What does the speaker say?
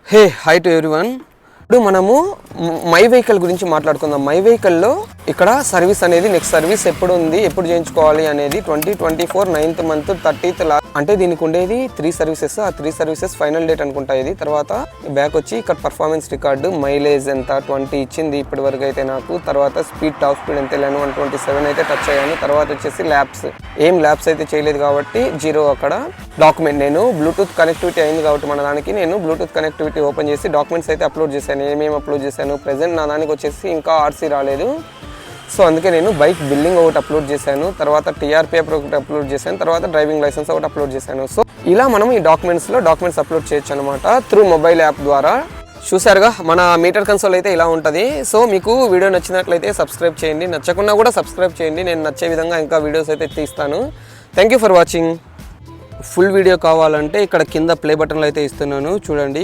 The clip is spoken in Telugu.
Hi to everyone. ఇప్పుడు మనము మై వెహికల్ గురించి మాట్లాడుకుందాం. మై వెహికల్లో ఇక్కడ సర్వీస్ అనేది నెక్స్ట్ సర్వీస్ ఎప్పుడు ఉంది, ఎప్పుడు చేయించుకోవాలి అనేది 2024 9th month 30th అంటే దీనికి ఉండేది 3 సర్వీసెస్. ఆ 3 సర్వీసెస్ ఫైనల్ డేట్ అనుకుంటా ఇది. తర్వాత బ్యాక్ వచ్చి ఇక్కడ పర్ఫార్మెన్స్ రికార్డు, మైలేజ్ ఎంత 20 ఇచ్చింది ఇప్పటి వరకు అయితే నాకు. తర్వాత స్పీడ్, టాప్ స్పీడ్ ఎంత వెళ్ళాను 127 అయితే టచ్ అయ్యాను. తర్వాత వచ్చేసి ల్యాబ్స్ అయితే చేయలేదు కాబట్టి 0 అక్కడ. డాక్యుమెంట్ నేను బ్లూటూత్ కనెక్టివిటీ అయింది కాబట్టి మన దానికి నేను బ్లూటూత్ కనెక్టివిటీ ఓపెన్ చేసి డాక్యుమెంట్స్ అయితే అప్లోడ్ చేశాను. ఏమేమి అప్లోడ్ చేశాను, ప్రెజెంట్ నా దానికి వచ్చేసి ఇంకా ఆర్సీ రాలేదు. సో అందుకే నేను బైక్ బిల్లింగ్ ఒకటి అప్లోడ్ చేశాను, తర్వాత టీఆర్పీ ఒకటి అప్లోడ్ చేశాను, తర్వాత డ్రైవింగ్ లైసెన్స్ ఒకటి అప్లోడ్ చేశాను. సో ఇలా మనం ఈ డాక్యుమెంట్స్ అప్లోడ్ చేయొచ్చు అనమాట త్రూ మొబైల్ యాప్ ద్వారా. చూసారుగా మన మీటర్ కన్సోల్ అయితే ఇలా ఉంటుంది. సో మీకు వీడియో నచ్చినట్లయితే సబ్స్క్రైబ్ చేయండి, నచ్చకుండా కూడా సబ్స్క్రైబ్ చేయండి. నేను నచ్చే విధంగా ఇంకా వీడియోస్ అయితే తీస్తాను. Thank you for watching. Full video కావాలంటే ఇక్కడ కింద ప్లే బటన్లో అయితే ఇస్తున్నాను చూడండి.